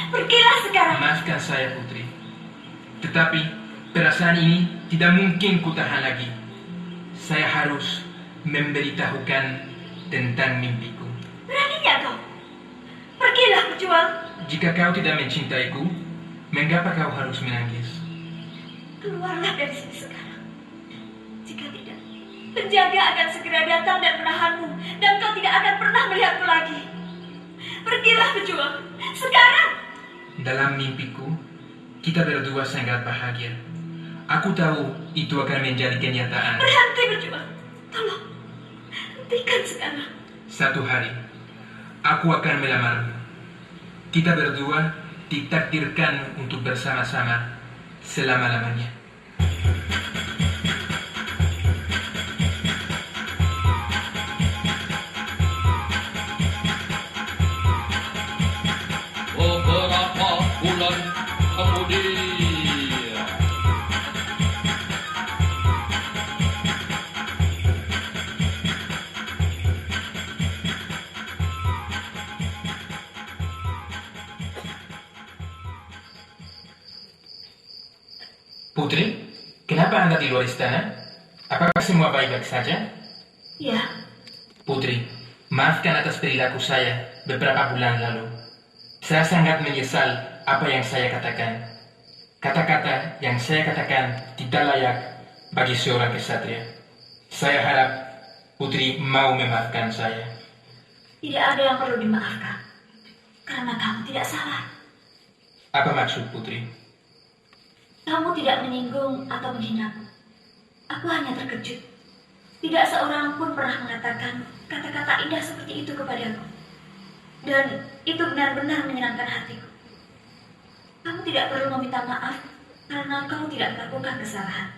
Pergilah sekarang. Maafkan saya, Putri. Tetapi perasaan ini tidak mungkin kutahan lagi. Saya harus memberitahukan tentang mimpiku. Beraninya kau? Pergilah, pejuang. Jika kau tidak mencintaiku, mengapa kau harus menangis? Keluarlah dari sini sekarang. Jika tidak, penjaga akan segera datang dan menahanmu, dan kau tidak akan pernah melihatku lagi. Pergilah, pejuang. Sekarang. Dalam mimpiku, kita berdua sangat bahagia. Aku tahu itu akan menjadi kenyataan. Berhenti, pejuang. Tolong, hentikan sekarang. Satu hari, aku akan melamarmu. Kita berdua ditakdirkan untuk bersama-sama selama-lamanya. Beberapa bulan kemudian. Putri, kenapa Anda di luar istana? Apakah semua baik-baik saja? Ya, Putri, maafkan atas perilaku saya beberapa bulan lalu. Saya sangat menyesal apa yang saya katakan. Kata-kata yang saya katakan tidak layak bagi seorang kesatria. Saya harap Putri mau memaafkan saya. tidak ada yang perlu dimaafkan. Karena kamu tidak salah. Apa maksud Putri? Kamu tidak menyinggung atau menghinaku. Aku hanya terkejut. Tidak seorang pun pernah mengatakan kata-kata indah seperti itu kepadaku. Dan itu benar-benar menyenangkan hatiku. Kamu tidak perlu meminta maaf karena kamu tidak melakukan kesalahan.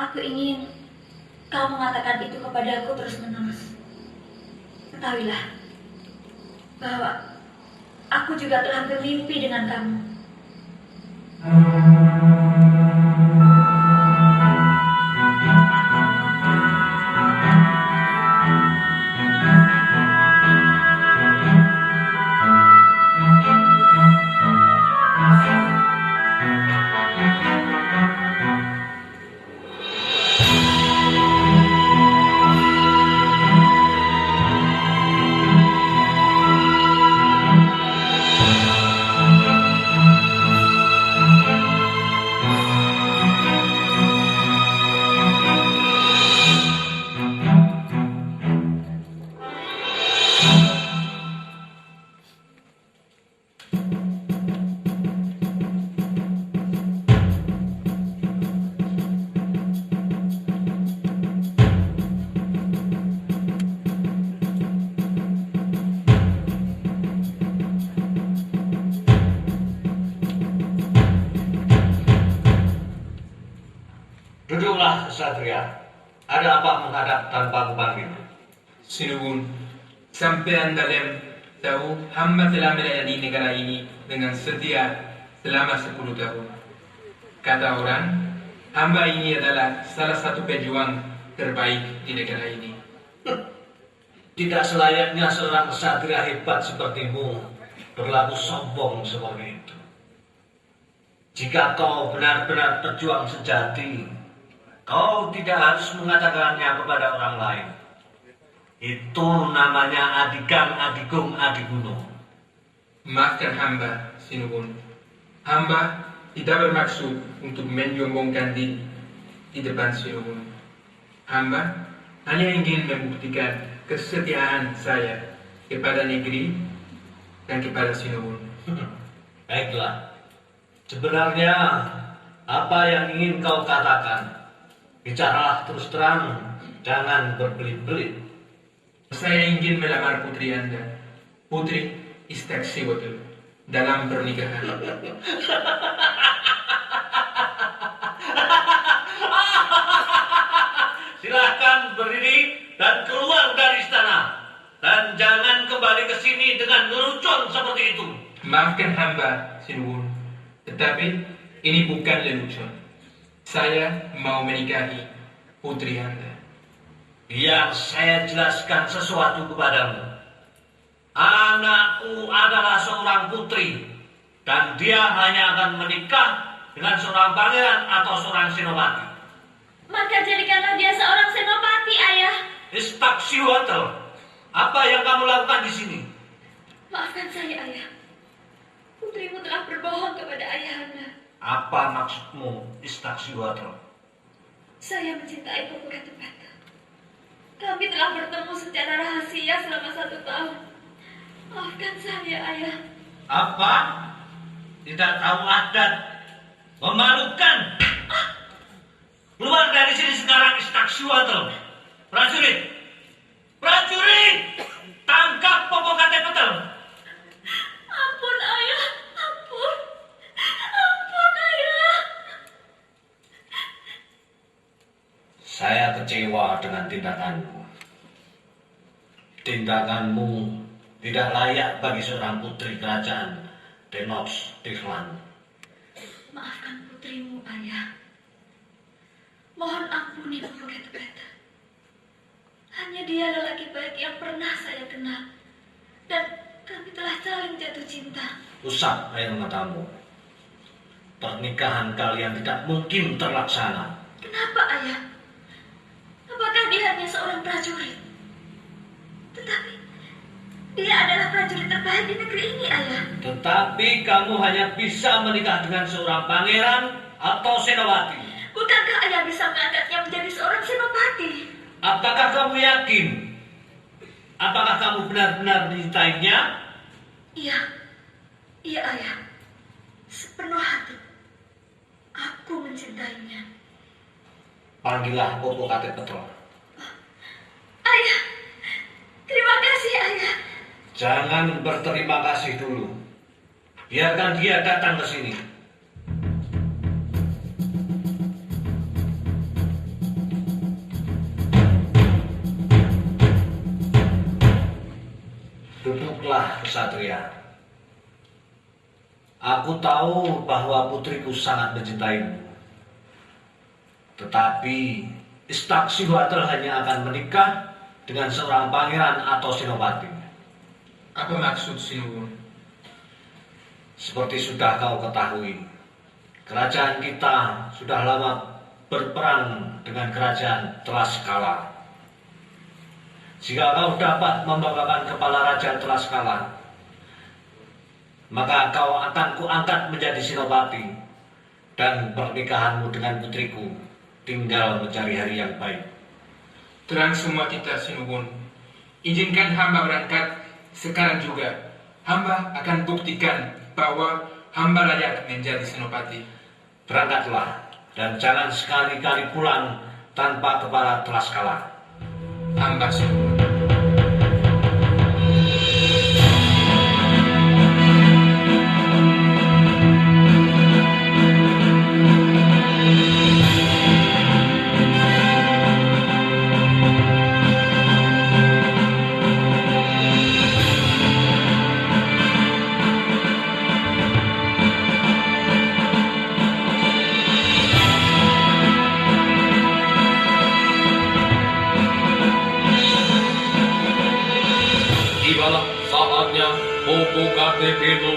Aku ingin kau mengatakan itu kepadaku terus-menerus. Ketahuilah bahwa aku juga telah bermimpi dengan kamu. Duduklah, Kesatria. Ada apa menghadap tanpa kupanggil? Sinuwun, sampean Dalem tahu hamba telah melayani negara ini dengan setia selama 10 tahun. Kata orang, hamba ini adalah salah satu pejuang terbaik di negara ini. Tidak selayaknya seorang kesatria hebat sepertimu berlaku sombong seperti itu. Jika kau benar-benar pejuang sejati, kau tidak harus mengatakannya kepada orang lain. Itu namanya adikan adigung adiguno. Maafkan hamba, Sinuwun. Hamba tidak bermaksud untuk menyombongkan diri di depan Sinuwun. Hamba hanya ingin membuktikan kesetiaan saya kepada negeri dan kepada Sinuwun. Baiklah. Sebenarnya apa yang ingin kau katakan? Bicaralah terus terang, jangan berbelit-belit. Saya ingin melamar putri Anda, Putri Istaksiwatu, dalam pernikahan. Silakan berdiri dan keluar dari istana. Dan jangan kembali ke sini dengan lelucon seperti itu. Maafkan hamba, Sinuwun, tetapi ini bukan lelucon. Saya mau menikahi putri Anda. Biar saya jelaskan sesuatu kepadamu. Anakku adalah seorang putri, dan dia hanya akan menikah dengan seorang pangeran atau seorang senopati. Maka jadikanlah dia seorang senopati, ayah. Istaksihuatl, apa yang kamu lakukan di sini? Maafkan saya, ayah. Putrimu telah berbohong kepada ayahanda. Apa maksudmu, Istaksihuatl? Saya mencintai Popocatépetl. Kami telah bertemu secara rahasia selama 1 tahun. Maafkan saya, ayah. Apa? Tidak tahu adat? Memalukan! Keluar dari sini sekarang, Istaksihuatl. Prajurit! Prajurit! Tangkap Popocatépetl! Ampun, ayah. Ampun. Ampun, ayah. Saya kecewa dengan tindakanmu. Tindakanmu tidak layak bagi seorang putri kerajaan Tenochtitlan. Maafkan putrimu, ayah. Mohon ampuni Popocatépetl. Hanya dia lelaki baik yang pernah saya kenal. Dan kami telah saling jatuh cinta. Usap air matamu. Pernikahan kalian tidak mungkin terlaksana. Kenapa, ayah? Apakah dia hanya seorang prajurit? Tetapi dia adalah prajurit terbaik di negeri ini, ayah. Tetapi kamu hanya bisa menikah dengan seorang pangeran atau senopati. Bukankah ayah bisa mengangkatnya menjadi seorang senopati? Apakah kamu yakin? Apakah kamu benar-benar mencintainya? Iya. Iya, ayah. Sepenuh hati. Aku mencintainya. Panggillah Popocatépetl. Ayah. Terima kasih, ayah. Jangan berterima kasih dulu. Biarkan dia datang ke sini. Duduklah, kesatria. Aku tahu bahwa putriku sangat mencintaimu. Tetapi Istaksihuatl hanya akan menikah dengan seorang pangeran atau senopati. Apa maksud Sinuwun? Seperti sudah kau ketahui, kerajaan kita sudah lama berperang dengan kerajaan Tlaxcala. Jika kau dapat membawakan kepala raja Tlaxcala, maka kau akan kuangkat menjadi senopati, dan pernikahanmu dengan putriku tinggal mencari hari yang baik. Terang semua kita, Sinuwun. Izinkan hamba berangkat sekarang juga. Hamba akan buktikan bahwa hamba layak menjadi senopati. Berangkatlah, dan jangan sekali-kali pulang tanpa kepala Tlaxcala. Hamba, Sinuwun. Tibalah saatnya Popocatépetl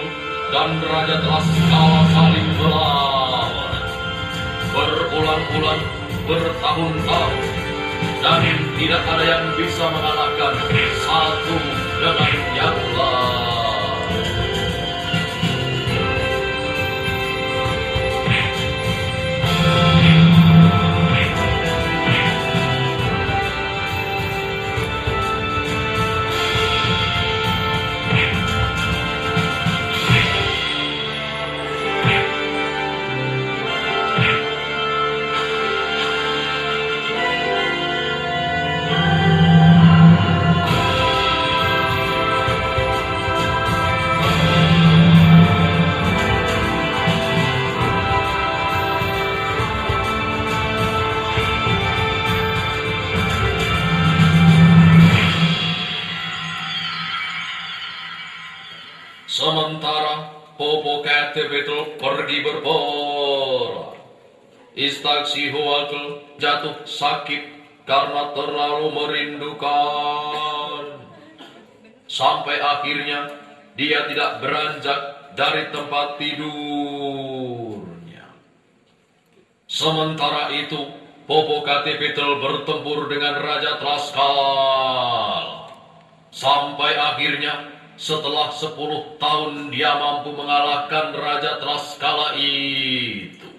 dan Raja Tlaxcala saling melawan. Berulang-ulang, bertahun-tahun, dan tidak ada yang bisa mengalahkan satu dengan yang lain. Sementara Popocatépetl pergi berperang, Istaksihuatl jatuh sakit karena terlalu merindukan sampai akhirnya dia tidak beranjak dari tempat tidurnya. Sementara itu, Popocatépetl bertempur dengan Raja Tlaxcala. Sampai akhirnya, setelah 10 tahun dia mampu mengalahkan Raja Tlaxcala itu.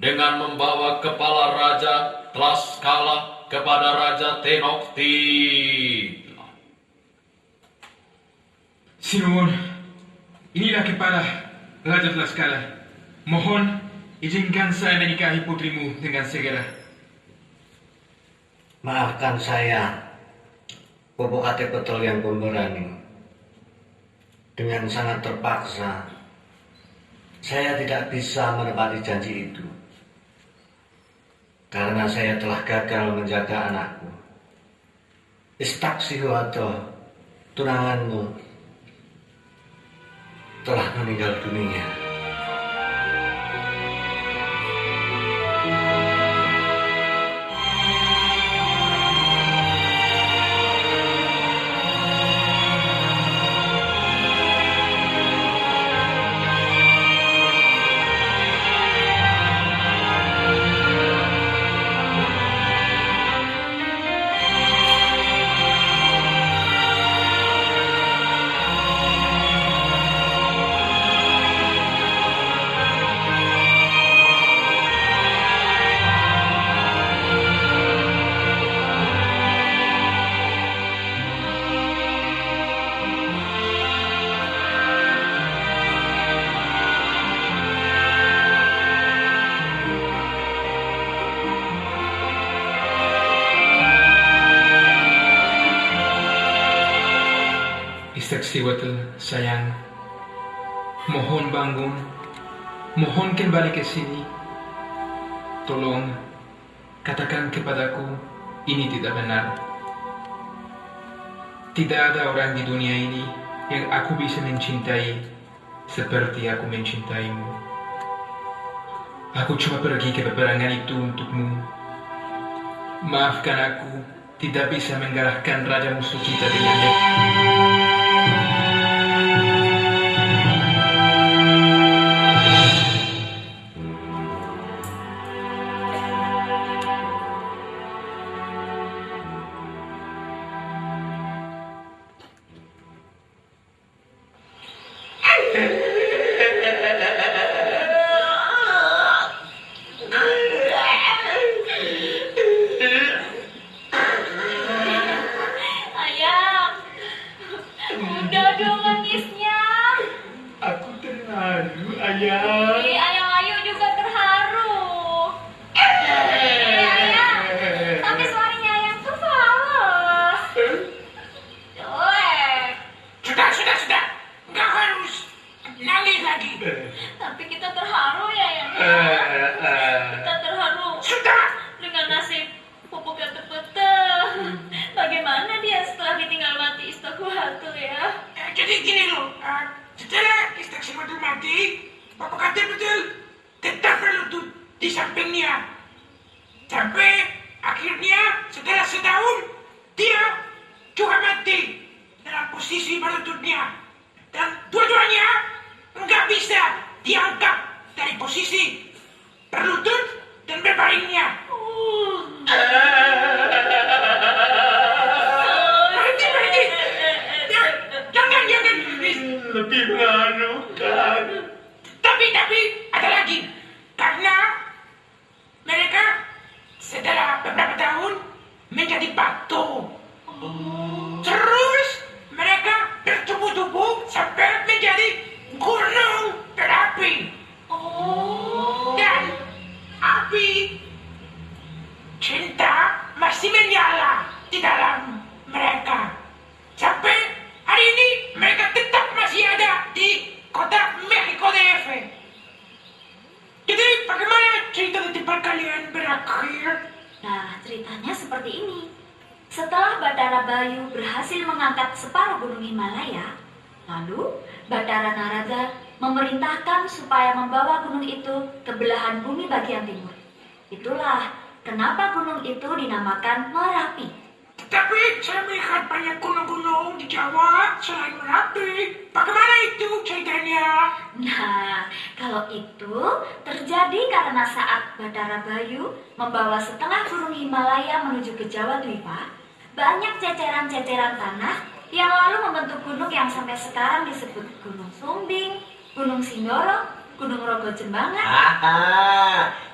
Dengan membawa kepala Raja Tlaxcala kepada Raja Tenochtitlan. Sinuwun, inilah kepala Raja Tlaxcala. Mohon izinkan saya menikahi putrimu dengan segera. Maafkan saya, Popocatépetl yang pemberani. Dengan sangat terpaksa, saya tidak bisa menepati janji itu. Karena saya telah gagal menjaga anakku. Istaksihwato, tunanganmu, telah meninggal dunia. Istaksihwatl, sayang. Mohon bangun. Mohon kembali ke sini. Tolong, katakan kepadaku, ini tidak benar. Tidak ada orang di dunia ini yang aku bisa mencintai seperti aku mencintaimu. Aku cuma pergi ke peperangan itu untukmu. Maafkan aku, tidak bisa mengalahkan raja musuh kita dengan Ayang, udah dong nangisnya. Aku terharu, ayah. Ayang Ayu juga terharu. Ayang, tapi suaranya Ayang tuh fals. Jelek. Sudah. Nggak harus nangis lagi. Tapi kita terharu ya, Ayang. Kita terharu Sudah. dengan nasib Popocatépetl. Bagaimana dia setelah ditinggal mati Istaksihwatl ya? Jadi gini loh. Setelah Istaksihwatl mati, Popocatépetl tetap berlutut di sampingnya. Sampai akhirnya setelah setahun, dia juga mati dalam posisi berlututnya. Dan dua-duanya nggak bisa diangkat dari posisi berlutut dan berbaringnya. Berhenti. Jangan. Lebih mengharukan. Tapi ada lagi. Karena mereka setelah beberapa tahun menjadi batu. Terus mereka bertubuh-tubuh sampai menjadi gunung berapi. Dan api cinta masih menyala di dalam mereka. Sampai hari ini mereka tetap masih ada di kota Mexico DF. Jadi bagaimana cerita di tempat kalian berakhir? Nah, ceritanya seperti ini. Setelah Bathara Bayu berhasil mengangkat separuh gunung Himalaya, lalu Bathara Narada memerintahkan supaya membawa gunung itu ke belahan bumi bagian timur. Itulah kenapa gunung itu dinamakan Merapi. Tetapi saya melihat banyak gunung-gunung di Jawa selain Merapi. Bagaimana itu ceritanya? Nah, kalau itu terjadi karena saat Batara Bayu membawa setengah burung Himalaya menuju ke Jawa Dwipa, banyak ceceran-ceceran tanah yang lalu membentuk gunung yang sampai sekarang disebut Gunung Sumbing, Gunung Sindoro, Gunung Rogo Jembangan.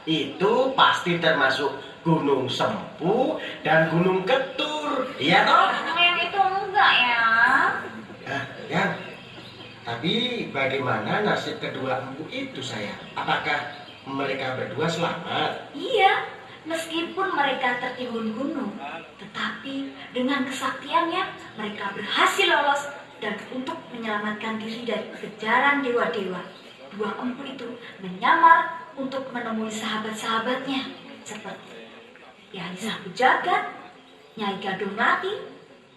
Itu pasti termasuk Gunung Sempu dan Gunung Ketur, iya toh? Yang itu enggak ya. Yang, tapi bagaimana nasib kedua empu itu sayang? Apakah mereka berdua selamat? Iya, meskipun mereka tertimbun gunung, tetapi dengan kesaktiannya mereka berhasil lolos dan untuk menyelamatkan diri dari kejaran dewa-dewa. Dua empu itu menyamar untuk menemui sahabat-sahabatnya seperti Kyai Sabu Jagat, Nyai Gadung Mati,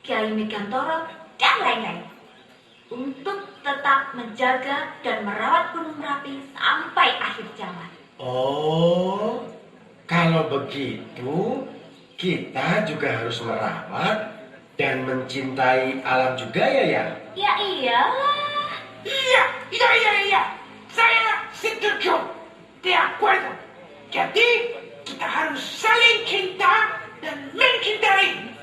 Kiai Megantoro, dan lain-lain untuk tetap menjaga dan merawat Gunung Merapi sampai akhir zaman. Oh, kalau begitu kita juga harus merawat dan mencintai alam juga ya? Ya iyalah. Iya. Saya setuju. De acuerdo. Jadi, kita harus saling cinta dan mencintai.